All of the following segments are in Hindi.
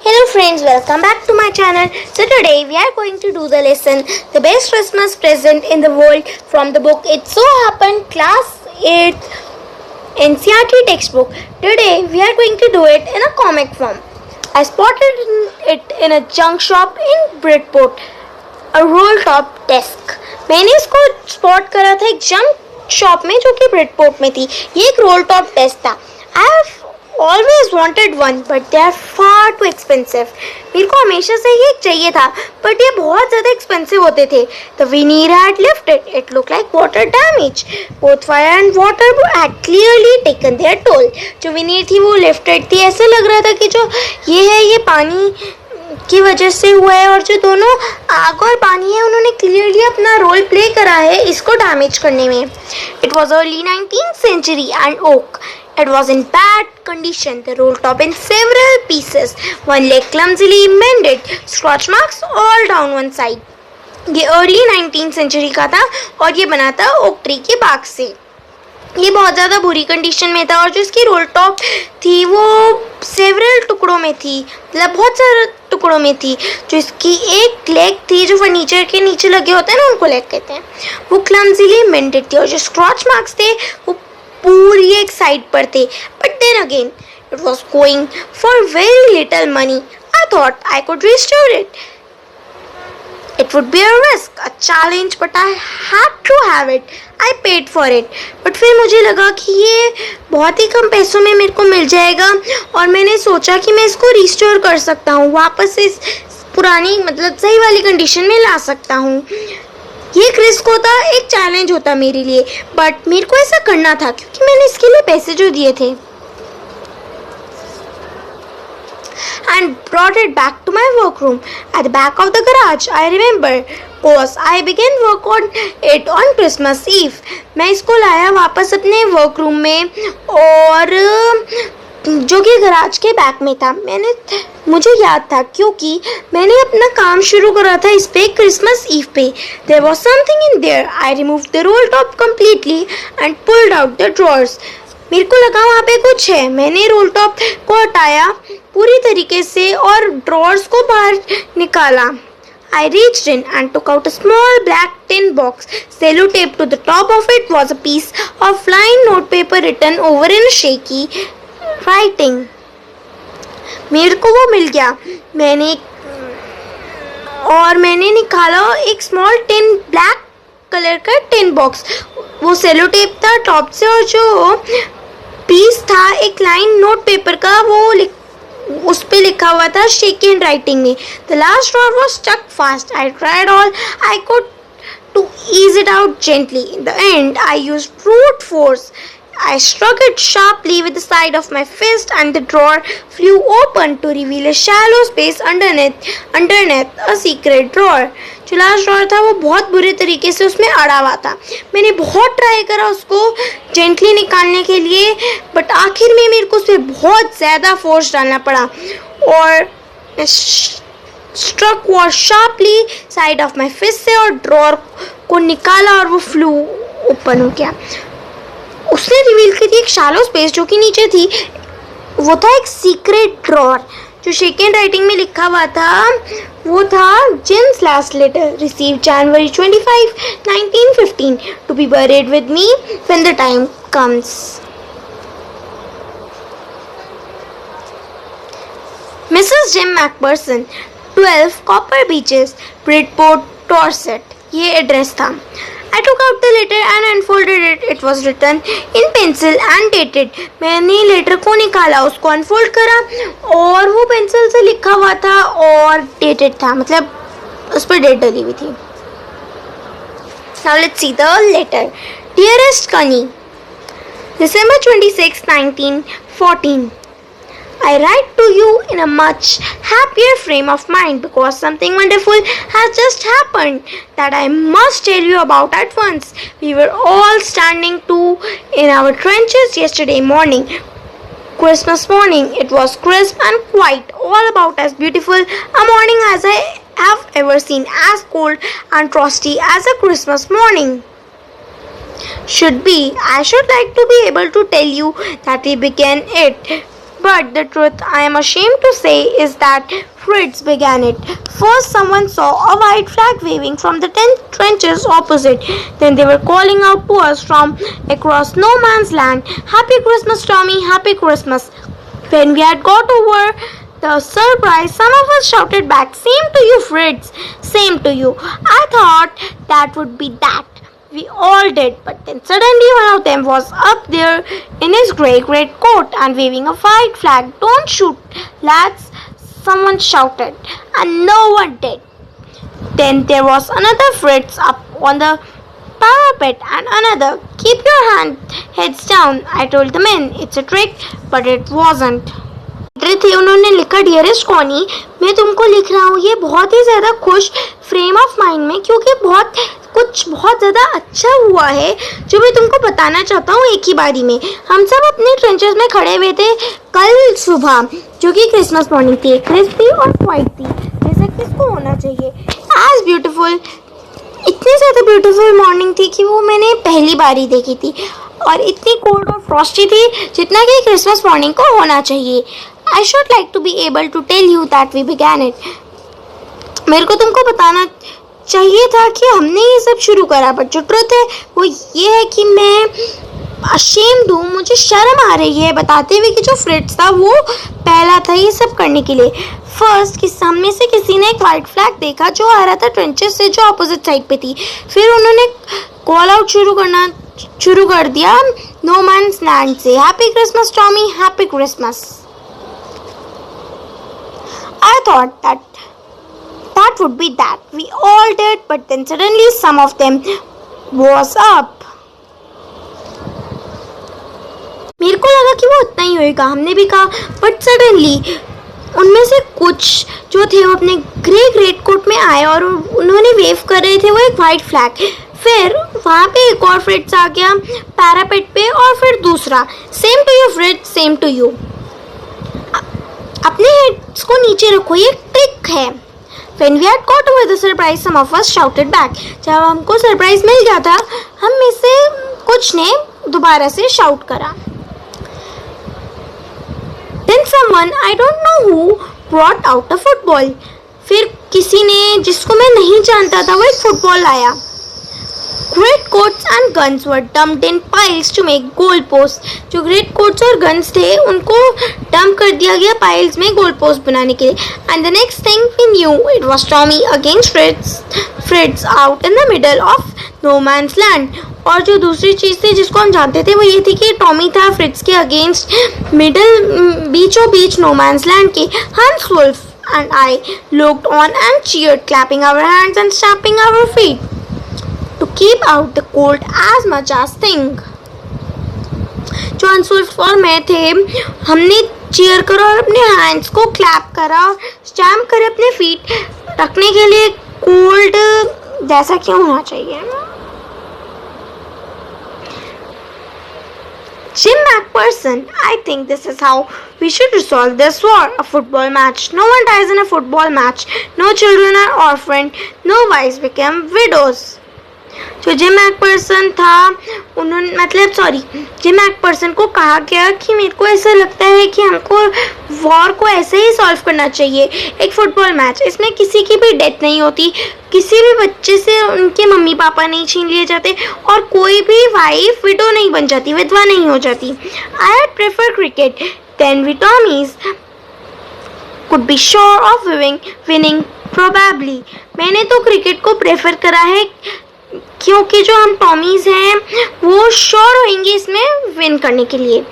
Hello friends, welcome back to my channel. So today we are going to do the lesson The Best Christmas Present in the World from the book It So Happened Class 8 NCERT textbook. Today we are going to do it in a comic form. I spotted it in a junk shop in Bridport, a roll top desk. मैंने इसको स्पॉट करा था एक जंक शॉप में जो कि ब्रिडपोर्ट में थी. ये एक रोल टॉप डेस्क था. I have always wanted one, but they are far too expensive. मेरे को हमेशा से ये चाहिए था, but ये बहुत ज़्यादा expensive होते थे. The veneer had lifted. It looked like water damage. Both fire and water had clearly taken their toll. जो veneer थी वो lifted थी. ऐसा लग रहा था कि जो ये है ये पानी की वजह से हुआ है और जो दोनों आग और पानी है उन्होंने क्लियरली अपना रोल प्ले करा है इसको डैमेज करने में. It was early 19th century and oak. It was in bad condition. The roll top in several pieces. One leg clumsily mended. Scratch marks all down one side. ये early 19th century का था और ये बना था ओक ट्री के बाग से. ये बहुत ज़्यादा बुरी कंडीशन में था और जो इसकी रोल टॉप थी वो सेवरल टुकड़ों में थी, मतलब बहुत सारे टुकड़ों में थी. जो इसकी एक लेग थी जो फर्नीचर के नीचे लगे होते हैं ना उनको लेग कहते हैं, वो क्लमजीली मेंटेड थी और जो स्क्रॉच मार्क्स थे वो पूरी एक साइड पर थे. But then again it was going for very little money. I thought I could restore it. It would be a risk, a challenge, but I had to have it. I paid for it. But फिर मुझे लगा कि ये बहुत ही कम पैसों में मेरे को मिल जाएगा और मैंने सोचा कि मैं इसको रिस्टोर कर सकता हूँ, वापस इस पुरानी मतलब सही वाली कंडीशन में ला सकता हूँ. ये एक रिस्क होता, एक चैलेंज होता मेरे लिए, बट मेरे को ऐसा करना था क्योंकि मैंने इसके लिए पैसे जो दिए थे. And brought it back to my workroom at the back of the garage. I remember because I began work on it on Christmas Eve. मैं इसको लाया वापस अपने वर्करूम में और जो कि गराज के बैक में था. मुझे याद था क्योंकि मैंने अपना काम शुरू करा था इस पे क्रिसमस ईव पे. There was something in there. I removed the roll top completely and pulled out the drawers. मेरे को लगा वहाँ पे कुछ है. मैंने रोल टॉप को हटाया पूरी तरीके से और ड्रॉर्स को बाहर निकाला. I reached in and took out a small black tin box. Sellotaped to the top of it was a piece of flying notepaper written over in shaky writing. मेरे को वो मिल गया. मैंने निकाला एक स्मॉल टिन ब्लैक कलर का टिन बॉक्स. वो सेलोटेप था टॉप से और जो पीस था एक लाइन नोट पेपर का वो उस पे लिखा हुआ था शेकी हैंड राइटिंग में. The last drawer was stuck fast. I tried all I could to ease it out gently. In the end, I used brute force. I struck it sharply with the side of my fist and the drawer flew open to reveal a shallow space underneath a secret drawer. जो लास्ट ड्रॉर था वो बहुत बुरे तरीके से उसमें अड़ा हुआ था. मैंने बहुत ट्राई करा उसको जेंटली निकालने के लिए, बट आखिर में मेरे को उस पर बहुत ज़्यादा फोर्स डालना पड़ा और struck was sharply side of my fist से और ड्रॉर को निकाला और वो फ्लू ओपन हो गया. उसने रिवील की थी एक शैलो स्पेस जो कि नीचे थी. वो था एक सीक्रेट ड्रॉर. जो शेक एंड राइटिंग में लिखा हुआ था वो था Jim's last letter receive January 25, 1915 to be buried with me when the time comes. Mrs. Jim Macpherson, 12 Copper Beaches, Bridport, Dorset. ये एड्रेस था. I took out the letter and unfolded it. It was written in pencil and dated. मैंने लेटर को निकाला, उसको अनफोल्ड करा और वो पेंसिल से लिखा हुआ था और डेटेड था, मतलब उस पर डेट डली हुई थी. Now let's see the letter. Dearest Connie, December 26, 1914. I write to you in a much happier frame of mind because something wonderful has just happened that I must tell you about at once. We were all standing in our trenches yesterday morning. Christmas morning. It was crisp and quiet, all about as beautiful a morning as I have ever seen, as cold and frosty as a Christmas morning should be. I should like to be able to tell you that we began it But the truth I am ashamed to say is that Fritz began it. First, someone saw a white flag waving from the trenches opposite. Then they were calling out to us from across no man's land, "Happy Christmas, Tommy! Happy Christmas!" When we had got over the surprise, some of us shouted back, "Same to you, Fritz! Same to you!" I thought that would be that. We all did, but then suddenly one of them was up there in his grey coat and waving a white flag. "Don't shoot, lads!" someone shouted, and no one did. Then there was another Fritz up on the parapet and another. "Keep your heads down," I told the men. It's a trick, but it wasn't. थे उन्होंने लिखा, "डियरेस्ट कॉनी, मैं तुमको लिख रहा हूँ ये बहुत ही ज़्यादा खुश फ्रेम ऑफ माइंड में, क्योंकि कुछ बहुत ज़्यादा अच्छा हुआ है जो मैं तुमको बताना चाहता हूँ एक ही बारी में। हम सब अपने ट्रेंचेस में खड़े हुए थे कल सुबह, जो कि क्रिसमस मॉर्निंग थी, क्रिस्पी और वाइट थी, जैसा किसको होना चाहिए। एज ब्यूटीफुल, इतनी ज़्यादा ब्यूटीफुल मॉर्निंग थी कि वो मैंने पहली बार ही देखी थी, और इतनी कोल्ड और फ्रॉस्टी थी जितना कि क्रिसमस मॉर्निंग को होना चाहिए। I should like to be able to tell you that we began it. मेरे को तुमको बताना चाहिए था कि हमने ये सब शुरू करा, बट जो ट्रुथ है वो ये है कि मैं ashamed हूँ, मुझे शर्म आ रही है बताते हुए कि जो फ्रिट्स था वो पहला था ये सब करने के लिए। फर्स्ट कि सामने से किसी ने एक वाइट फ्लैग देखा जो आ रहा था ट्रेंचेस से, जो अपोजिट साइड पे थी। फिर उन्होंने कॉल आउट शुरू कर दिया नो मैन्स लैंड से, "happy Christmas Tommy, happy Christmas." I thought that would be that. We all did, but then suddenly some of them was up. मेरे को लगा कि वो उतना ही होएगा, हमने भी कहा, बट सडनली उनमें से कुछ जो थे वो अपने ग्रे कोट में आए और उन्होंने वेव कर रहे थे वो एक वाइट फ्लैग। फिर वहाँ पे एक और फ्रिट्स आ गया पैरापेट पे, और फिर दूसरा, "same to you Fritz, same to you." अपने हेड्स को नीचे रखो, ये ट्रिक है। When we had got over the surprise, some of us shouted back. जब हमको सरप्राइज मिल गया था, हम में से कुछ ने दोबारा से शाउट करा। Then someone, I don't know who, brought out a football. फिर किसी ने, जिसको मैं नहीं जानता था, वो एक फुटबॉल लाया। Great coats and guns were dumped in piles to make goal posts. जो great coats और guns थे उनको dump कर दिया गया piles में goal post बनाने के लिए. And the next thing we knew, it was Tommy against Fritz out in the middle of no man's land. और जो दूसरी चीज़ थी जिसको हम जानते थे वो ये थी कि टॉमी था फ्रिट्ज के अगेंस्ट बीचों बीच नो मैंस लैंड के। हंस wolf and I looked on and cheered, clapping our hands and stamping our feet to keep out the cold as much as thing. जो हंस वुल्फ और मैं थे, हमने चीयर करा और अपने हैंड्स को क्लैप करा, स्टैम्प करे अपने फीट रखने के लिए कोल्ड जैसा क्यों होना चाहिए। Jim McPherson, I think this is how we should resolve this war. A football match. No one dies in a football match. No children are orphaned. No wives become widows. जो जिम मैकपर्सन था उन्होंने जिम मैकपर्सन को कहा गया कि मेरे को ऐसा लगता है कि हमको वॉर को ऐसे ही सॉल्व करना चाहिए। एक फुटबॉल मैच, इसमें किसी की भी डेथ नहीं होती, किसी भी बच्चे से उनके मम्मी पापा नहीं छीन लिए जाते और कोई भी वाइफ विडो नहीं बन जाती, विधवा नहीं हो जाती। I had prefer cricket then we Tommies could be sure of winning probably. मैंने तो क्रिकेट को प्रेफर करा है क्योंकि जो हम टॉमीज हैं वो श्योर होंगे इसमें विन करने के लिए।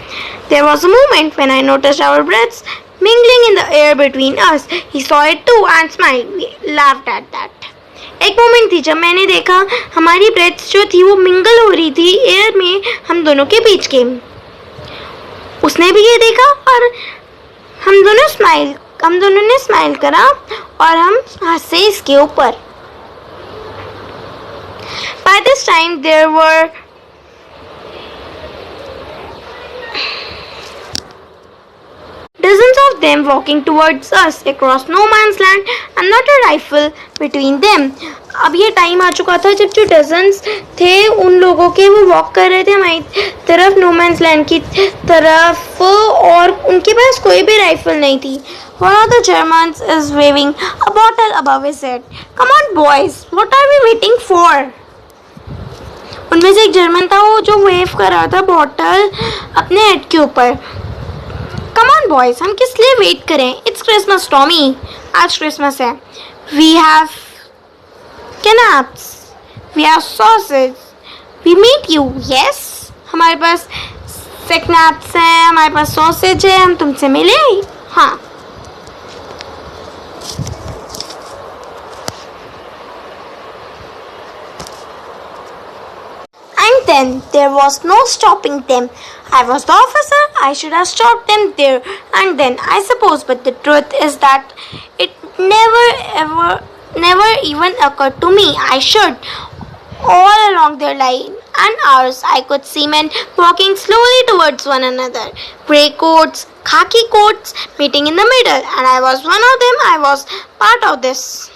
There was a moment when I noticed our breaths mingling in the air between us. He saw it too and smiled. We laughed at that. एक मोमेंट थी जब मैंने देखा हमारी ब्रेथ्स जो थी वो मिंगल हो रही थी एयर में हम दोनों के बीच के। उसने भी ये देखा और हम दोनों ने स्माइल करा और हम हंसे इसके ऊपर। By this time there were dozens of them walking towards us across no man's land and not a rifle between them. अब ये टाइम आ चुका था जब जो डजन्स थे उन लोगों के वो वॉक कर रहे थे हमारी तरफ, नो मैंस लैंड की तरफ, और उनके पास कोई भी राइफल नहीं थी. One of the Germans is waving a bottle above his head. Come on boys, what are we waiting for? उनमें से एक जर्मन था वो जो वेव कर रहा था बॉटल अपने हेड के ऊपर. Come on boys, हम किस लिए वेट करें? It's Christmas, Tommy. आज क्रिसमस है. We have knaps. We have sausage. We meet you. Yes. हमारे पास knaps हैं, हमारे पास सॉसेज है, हम तुमसे मिले. हाँ. And then there was no stopping them. I was the officer, I should have stopped them there and then, I suppose, but the truth is that it never even occurred to me. I should. All along their line and ours, I could see men walking slowly towards one another. Grey coats, khaki coats, meeting in the middle, and I was one of them. I was part of this.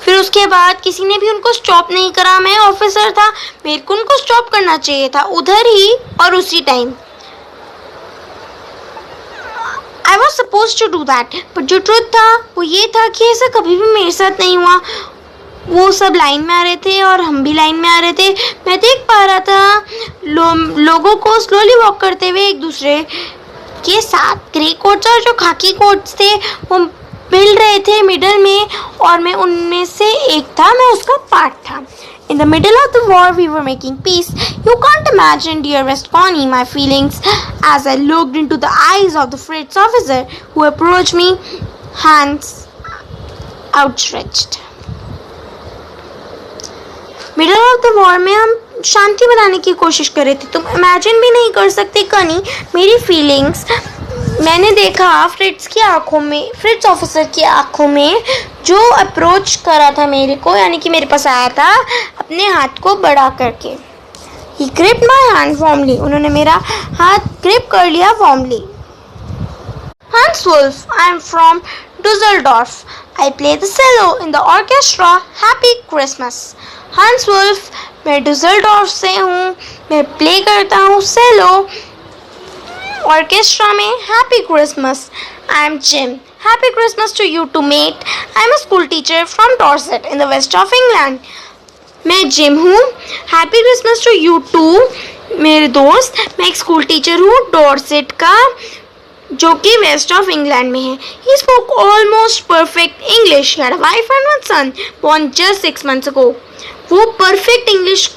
फिर उसके बाद किसी ने भी उनको स्टॉप नहीं करा. मैं ऑफिसर था, मेरे को उनको स्टॉप करना चाहिए था उधर ही और उसी time. I was supposed to do that, but जो ट्रुथ था वो ये था कि ऐसा कभी भी मेरे साथ नहीं हुआ. वो सब लाइन में आ रहे थे और हम भी लाइन में आ रहे थे. मैं देख पा रहा था लोगों को स्लोली वॉक करते हुए एक दूसरे के साथ. ग्रे कोट्स और जो खाकी कोट्स थे वो मिल रहे थे मिडल में और मैं उनमें से एक था, मैं उसका पार्ट था. In the middle of the war, we were making peace. You can't imagine, dearest Connie, my feelings as I looked into the eyes of the Fritz officer who approached me, hands outstretched. Middle of the war में हम शांति बनाने की कोशिश कर रहे थे. तुम इमेजिन भी नहीं कर सकते कनी मेरी फीलिंग्स. मैंने देखा फ्रिट्स ऑफिसर की आंखों में जो अप्रोच करा था मेरे को, यानी कि मेरे पास आया था अपने हाथ को बड़ा करके. He gripped my hand warmly. उन्होंने मेरा हाथ ग्रिप कर लिया warmly. Hans Wolf, I am from Dusseldorf. I play the cello in the orchestra. Happy Christmas. Hans Wolf, मैं डुसेल्डॉर्फ से हूँ, मैं प्ले करता हूँ सेलो ऑर्केस्ट्रा में. Happy Christmas. I am Jim. Happy Christmas to you too mate. I am a school teacher from Dorset in the west of England. मैं जिम हूँ. Happy Christmas to you too मेरे दोस्त. मैं एक स्कूल टीचर हूँ डॉर्सेट का जो कि वेस्ट ऑफ इंग्लैंड में है. He spoke almost perfect English. He had a wife and one son born just 6 months ago. वो परफेक्ट इंग्लिश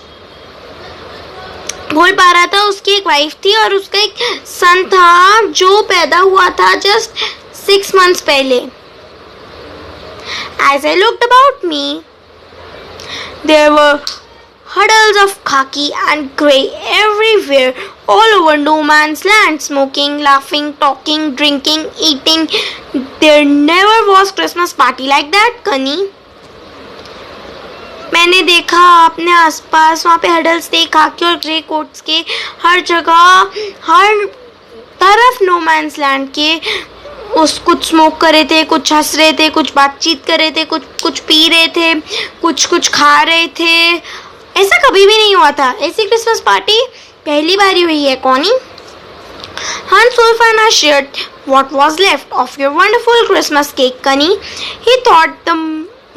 बोल पा रहा था. उसकी एक वाइफ थी और उसका एक सन था जो पैदा हुआ था जस्ट 6 months पहले. As I looked about me, there were huddles of khaki and grey everywhere, all over no man's land, smoking, laughing, talking, drinking, eating. There never was Christmas party like that, Kani. मैंने देखा अपने आसपास वहाँ पे हडल्स थे खाकी और ग्रे कोट्स के हर जगह, हर तरफ नो मैंस लैंड के. कुछ स्मोक कर रहे थे, कुछ हंस रहे थे, कुछ बातचीत कर रहे थे, कुछ पी रहे थे, कुछ खा रहे थे. ऐसा कभी भी नहीं हुआ था. ऐसी क्रिसमस पार्टी पहली बार ही हुई है Connie. Hans Wolf and I shared what was left of your wonderful Christmas cake, Connie. He thought the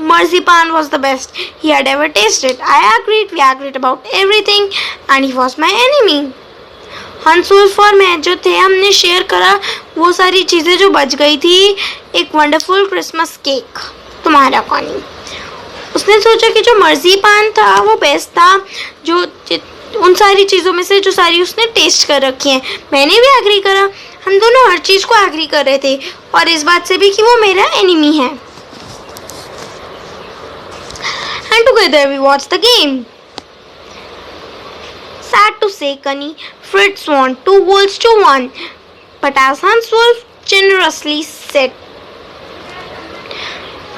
marzipan was the best he had ever tasted. I agreed. We agreed about everything, and he was my enemy. Hans Wolf और मैं जो थे हमने शेयर करा वो सारी चीज़ें जो बच गई थी. एक वंडरफुल क्रिसमस केक. तुम्हारा कॉनी. उसने सोचा कि जो मर्जीपान था वो बेस्ट था, जो उन सारी चीज़ों में से जो सारी उसने टेस्ट कर रखी हैं. मैंने भी एग्री करा. हम दोनों हर चीज़ को एग्री कर रहे थे और इस बात से भी कि वो मेरा एनिमी है. And together we watched the game. Sad to say, Connie, Fritz won 2-1. But as Hans Wolf generously said,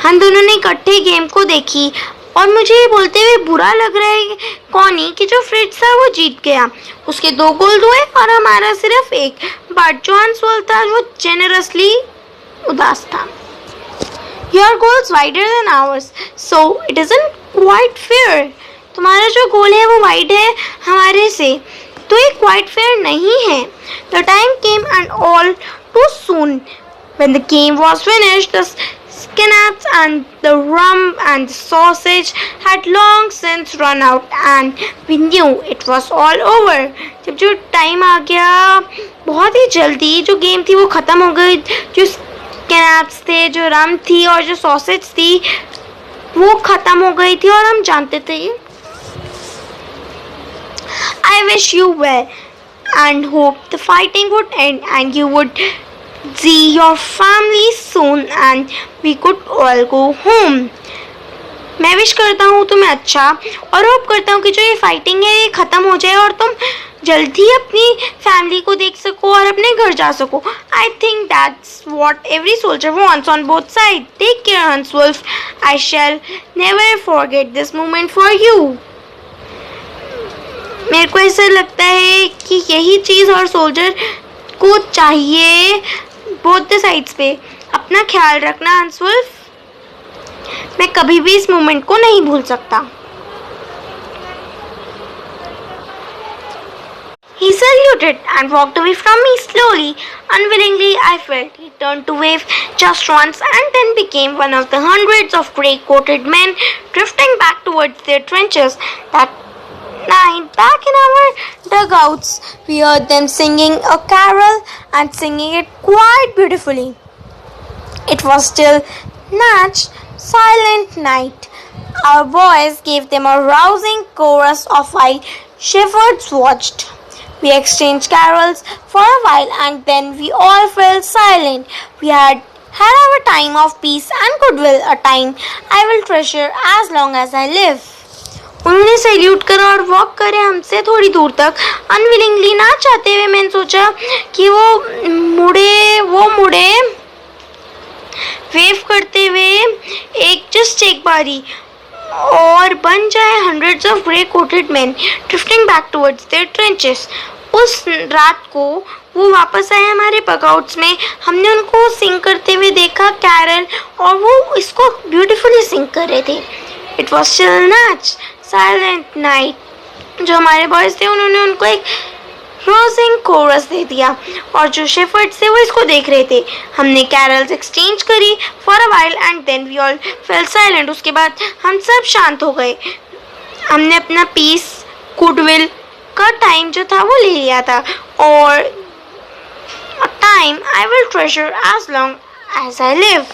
हम दोनों ने इकट्ठे गेम को देखी और मुझे ये बोलते हुए बुरा लग रहा है कॉनी कि जो फ्रिट्ज था वो जीत गया। उसके 2 गोल्ड हुए और हमारा सिर्फ 1। बट जो हंसवॉल्फ था वो जेनरसली उदास था। Your goal is wider than ours, so it isn't quite fair. तुम्हारा जो गोल है वो वाइड है हमारे से, तो ये quite fair नहीं है। The time came and all too soon. When the game was finished, the scallops and the rum and the sausage had long since run out, and we knew it was all over. जब जो टाइम आ गया, बहुत ही जल्दी जो गेम थी वो ख़त्म हो गई। जो स्नैप्स थे, जो रम थी और जो सॉसेज थी वो ख़त्म हो गई थी और हम जानते थे। I wish you well and hope the fighting would end and you would see your family soon and we could all go home. मैं विश करता हूँ तुम्हें अच्छा और होप करता हूँ कि जो ये फाइटिंग है ये ख़त्म हो जाए और तुम जल्दी अपनी फैमिली को देख सको और अपने घर जा सको। I think that's what every soldier wants on both side. Take care Hanswolf, I shall never forget this moment for you. मेरे को ऐसा लगता है कि यही चीज़ हर सोल्जर को चाहिए बोथ द साइड्स पे। अपना ख्याल रखना हंसवॉल्फ, मैं कभी भी इस मोमेंट को नहीं भूल सकता। He saluted and walked away from me slowly. Unwillingly, I felt he turned to wave just once and then became one of the hundreds of grey-coated men drifting back towards their trenches. That night, back in our dugouts, we heard them singing a carol and singing it quite beautifully. It was still Natch, silent night. Our boys gave them a rousing chorus of while shepherds watched. We exchanged carols for a while and then we all fell silent. We had our time of peace and goodwill, a time I will treasure as long as I live. उन्होंने सैल्यूट करा और वॉक करे हमसे थोड़ी दूर तक। अनविलिंगली, ना चाहते हुए, मैंने सोचा कि वो मुड़े वेव करते हुए एक बारी और बन जाए hundreds of grey-coated men drifting back towards their trenches. उस रात को वो वापस आए हमारे बगआउट्स में। हमने उनको सिंग करते हुए देखा कैरल, और वो इसको ब्यूटीफुली सिंग कर रहे थे। It was still Natch, silent night. जो हमारे बॉयज थे उन्होंने उनको एक रोजिंग कोरस दे दिया और जो शेफर्ड्स थे वो इसको देख रहे थे। हमने कैरल्स एक्सचेंज करी for a while and then we all fell silent. उसके बाद हम सब शांत हो गए। हमने अपना पीस गुडविल का टाइम जो था वो ले लिया था, और time I will treasure as long as I live.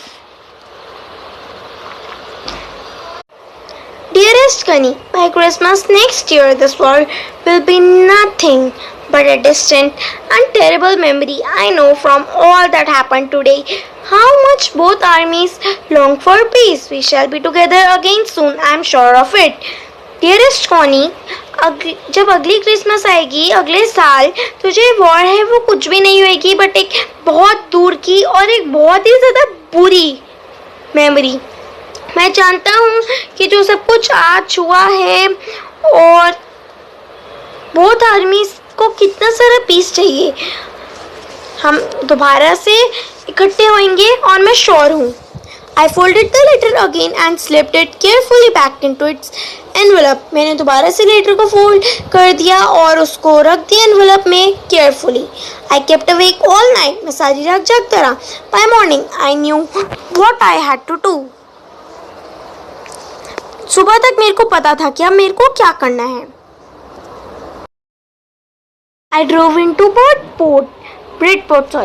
Dearest Kani, by Christmas next year this world will be nothing but a distant and terrible memory. I know from all that happened today how much both armies long for peace. We shall be together again soon, I am sure of it. Dearest Connie, जब अगली क्रिसमस आएगी अगले साल, तो जो वॉर है वो कुछ भी नहीं होएगी बट एक बहुत दूर की और एक बहुत ही ज़्यादा बुरी मेमोरी। मैं जानता हूँ कि जो सब कुछ आज हुआ है और बोथ आर्मीज को कितना सारा पीस चाहिए। हम दोबारा से इकट्ठे होंगे और मैं श्योर हूँ। I folded the letter again and slipped it carefully back into its envelope. मैंने दोबारा से लेटर को फोल्ड कर दिया और उसको रख दिया एनवेलप में carefully. I kept awake all night. मैं सारी रात जागता रहा। By morning I knew what I had to do. सुबह तक मेरे को पता था कि अब मेरे को क्या करना है। I drove into Bridport,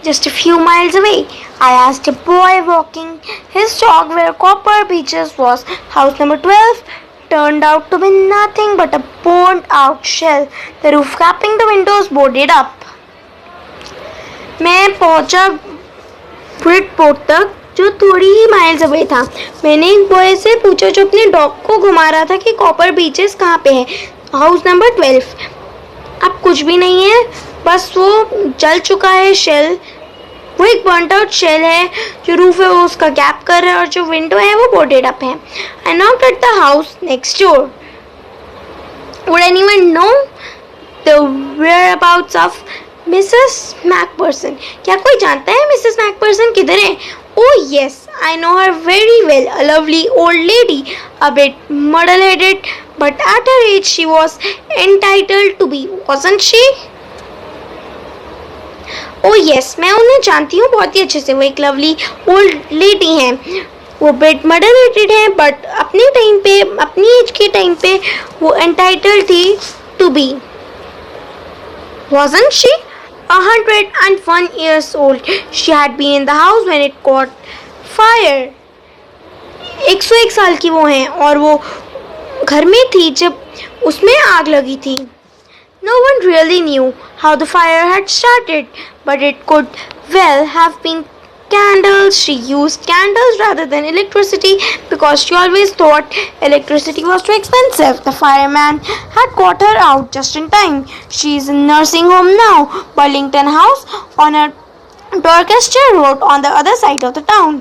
just a few miles away. I asked a boy walking his dog where Copper Beaches was. House number 12 turned out to be nothing but a burned out shell. The roof capping the windows boarded up. मैं पहुंचा ब्रिडपोर्ट तक जो थोड़ी ही माइल्स अवे था। मैंने एक बॉय से पूछा जो अपने डॉग को घुमा रहा था कि कॉपर बीचेस कहाँ पे है। House number 12। अब कुछ भी नहीं है, बस वो जल चुका है शेल वो एक बर्नट आउट शेल है, जो रूफ है वो उसका गैप कर रहा है और जो विंडो है वो बोर्डेड अप है. I knocked at the house next door. Would anyone know the whereabouts of Mrs. Macpherson? क्या कोई जानता है मिसेस मैकपर्सन किधर है? Oh yes, I know her very well. A lovely old lady, a bit muddle-headed, but at her age she was entitled to be, wasn't she? Oh yes, मैं उन्हें जानती हूँ बहुत ही अच्छे से. वो एक लवली ओल्ड लेडी हैं. वो बिट मॉडरेटेड है, बट अपने टाइम पे, अपनी एज के टाइम पे वो एंटाइटल्ड थी to be. Wasn't she? 101 years old. She had been in the house when it caught fire. 101 साल की वो हैं और वो घर में थी जब उसमें आग लगी थी. No one really knew how the fire had started, but it could well have been candles. She used candles rather than electricity because she always thought electricity was too expensive. The fireman had got her out just in time. She is in nursing home now, Burlington House, on a Dorchester Road on the other side of the town.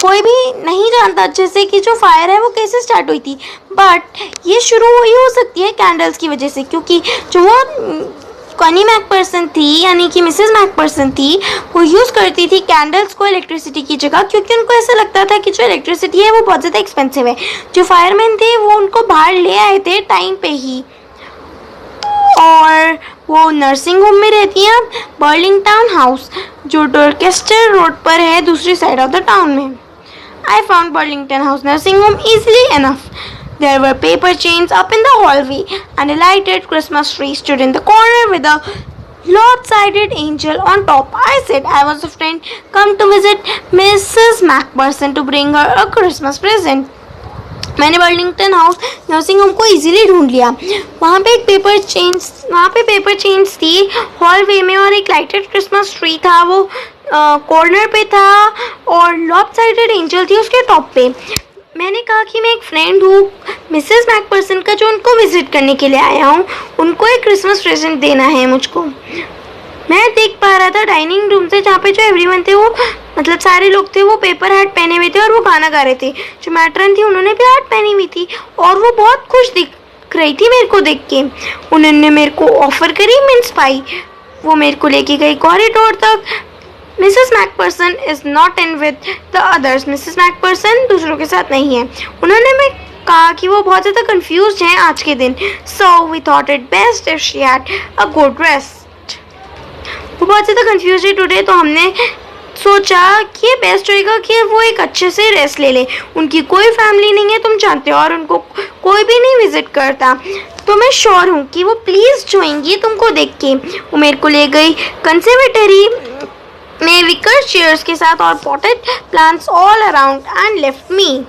कोई भी नहीं जानता अच्छे से कि जो फायर है वो कैसे स्टार्ट हुई थी, बट ये शुरू हुई हो सकती है कैंडल्स की वजह से, क्योंकि जो वो कनी मैकपर्सन थी, यानी कि मिसेस मैकपर्सन थी, वो यूज़ करती थी कैंडल्स को इलेक्ट्रिसिटी की जगह, क्योंकि उनको ऐसा लगता था कि जो इलेक्ट्रिसिटी है वो बहुत ज़्यादा एक्सपेंसिव है. जो फायरमैन थे वो उनको बाहर ले आए थे टाइम पे ही, और वो नर्सिंग होम में रहती हैं अब, बर्लिंगटन हाउस, जो डॉर्चेस्टर रोड पर है दूसरी साइड ऑफ द टाउन में. I found Burlington House nursing home easily enough. There were paper chains up in the hallway, and a lighted Christmas tree stood in the corner with a lopsided angel on top. I said I was a friend come to visit Mrs. Macpherson to bring her a Christmas present. मैंने बर्लिंगटन हाउस नर्सिंग होम को इजीली ढूंढ लिया. वहाँ पे पेपर चेन्स थी हॉलवे में, और एक लाइटेड क्रिसमस ट्री था, वो कॉर्नर पे था, और लॉपसाइडेड एंजल थी उसके टॉप पे. मैंने कहा कि मैं एक फ्रेंड हूँ मिसेस मैकपर्सन का, जो उनको विजिट करने के लिए आया हूँ. उनको एक क्रिसमस प्रेजेंट देना है मुझको. मैं देख पा रहा था डाइनिंग रूम से, जहाँ पे जो एवरीवन थे, वो मतलब सारे लोग थे, वो पेपर हैट पहने हुए थे और वो गाना गा रहे थे. जो मैट्रन थी उन्होंने भी हैट पहनी हुई थी, और वो बहुत खुश दिख रही थी मेरे को देख के. उन्होंने मेरे को ऑफर करी मिन्स पाई. वो मेरे को लेके गई कॉरिडोर तक. Mrs McPherson is not in with the others. Mrs McPherson दूसरों के साथ नहीं है. उन्होंने मैं कहा कि वो बहुत ज़्यादा कंफ्यूज हैं आज के दिन. So we thought it best if she had a good rest. वो बहुत ज़्यादा कंफ्यूज है टुडे, तो हमने सोचा कि ये बेस्ट रहेगा कि वो एक अच्छे से रेस्ट ले ले. उनकी कोई फैमिली नहीं है, तुम जानते हो, और उनको कोई भी नहीं विजिट करता. तो मैं श्योर हूँ कि वो प्लीज़ जोएंगी तुमको देख के. वो मेरे को ले गई कंservatory में विकर चेयर्स के साथ और potted plants all around and left me.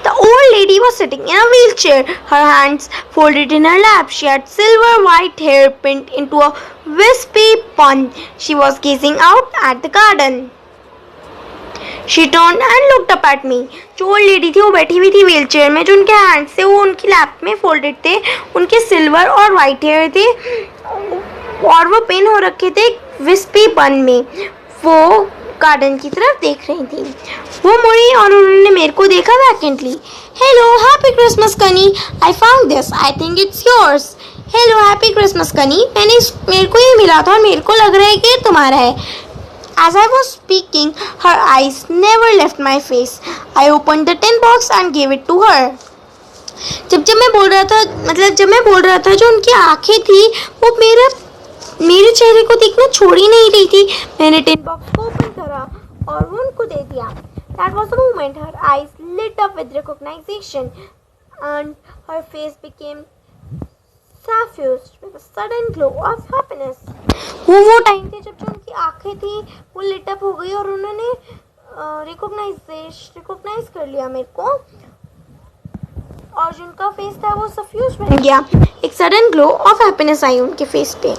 The old lady was sitting in a wheelchair, her hands folded in her lap. She had silver white hair pinned into a wispy bun. She was gazing out at the garden. She turned and looked up at me. जो old lady थी वो बैठी हुई थी व्हील चेयर में, जो उनके हैंड्स थे वो उनकी लैप में फोल्डेड थे. उनके सिल्वर और वाइट हेयर थे और वो पिन हो रखे थे विस्पी बन में. वो गार्डन की तरफ देख रही थी. वो मुड़ी और उन्होंने मेरे को देखा वैकेंटली. हेलो, हैप्पी क्रिसमस कनी. I found this, I think it's yours. Hello, happy Christmas कनी. मेरे को ये मिला था और मेरे को लग रहा है कि तुम्हारा है. As I was speaking, her eyes never left my face. I opened the tin box and gave it to her. जब मैं बोल रहा था जो उनकी आंखें थी वो मेरे चेहरे को देखना छोड़ ही नहीं रही थी. मैंने टिन बॉक्स को ओपन करा और वो उनको दे दिया. That was the moment her eyes lit up with recognition and her face became suffused with a sudden glow of happiness. वो टाइम थे जब जो उनकी आंखें थी वो लिट अप हो गई और उन्होंने रिकॉग्नाइज कर लिया मेरे को, और जो उनका फेस था वो सफ्यूज बन गया. एक sudden glow of happiness I उनके फेस पे.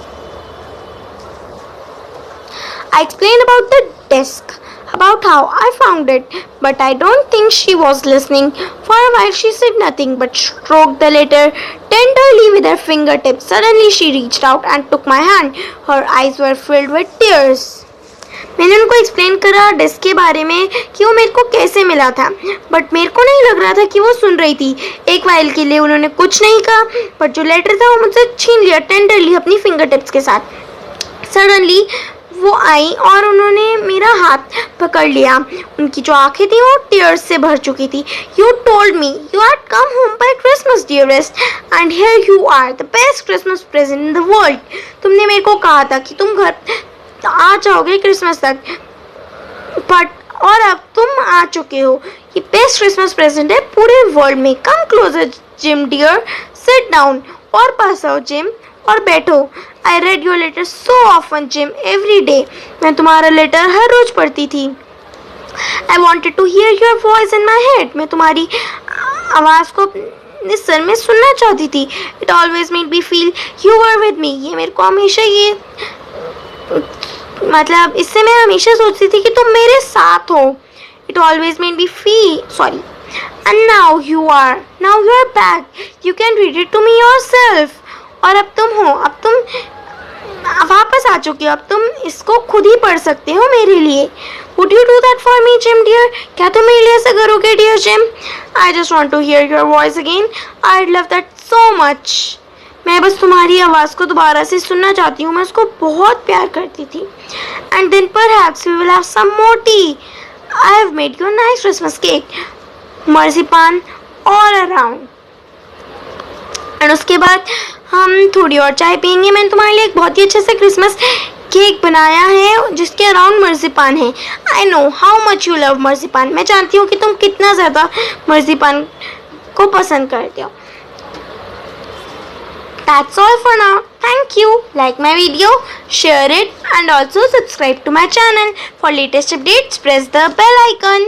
I explained about the desk. about how I found it, but I don't think she was listening. For a while she said nothing but stroked the letter tenderly with her fingertips. Suddenly she reached out and took my hand. Her eyes were filled with tears. मैंने उनको एक्सप्लेन करा डेस्क के बारे में कि वो मेरे को कैसे मिला था, बट मेरे को नहीं लग रहा था कि वो सुन रही थी. एक वाइल के लिए उन्होंने कुछ नहीं कहा, बट जो लेटर था वो मुझसे छीन लिया टेंडरली अपनी फिंगर टिप्स के साथ. सडनली वो आई और उन्होंने मेरा हाथ पकड़ लिया. उनकी जो आंखें थी वो टीयर्स से भर चुकी थी. You told me you had come home by Christmas dearest and here you are the best Christmas present in the world. तुमने मेरे को कहा था कि तुम घर आ जाओगे क्रिसमस तक, बट और अब तुम आ चुके हो. ये बेस्ट क्रिसमस प्रेजेंट है पूरे वर्ल्ड में. Come closer Jim dear, sit down और पास आओ जिम और बैठो. I read your letter so often Jim every day. मैं तुम्हारा लेटर हर रोज पढ़ती थी. I wanted to hear your voice in my head. मैं तुम्हारी आवाज़ को अपने सर में सुनना चाहती थी. It always made me feel you were with me. ये मेरे को हमेशा ये मतलब इससे मैं हमेशा सोचती थी कि तुम मेरे साथ हो. It always made me feel sorry. And now you are back. You can read it to me yourself. और अब तुम हो, अब तुम वापस आ चुके हो. अब तुम इसको खुद ही पढ़ सकते हो मेरे लिए. Would you do that for me Jim dear? क्या तुम मेरे लिए ऐसा करोगे dear Jim? I just want to hear your voice again. I love that so much. मैं बस तुम्हारी आवाज़ को दोबारा से सुनना चाहती हूँ. मैं उसको बहुत प्यार करती थी. And then perhaps we will have some more tea. I have made you a nice Christmas cake. Marzipan all around. And उसके बाद हम थोड़ी और चाय पियेंगे. मैंने तुम्हारे लिए एक बहुत ही अच्छे से क्रिसमस केक बनाया है जिसके अराउंड मर्सीपान है. I know how much you love marzipan. मैं जानती हूँ कि तुम कितना ज़्यादा मर्सीपान को पसंद करते हो. That's all for now. Thank you. Like my video, share it and also subscribe to my channel. For latest updates, press the bell icon.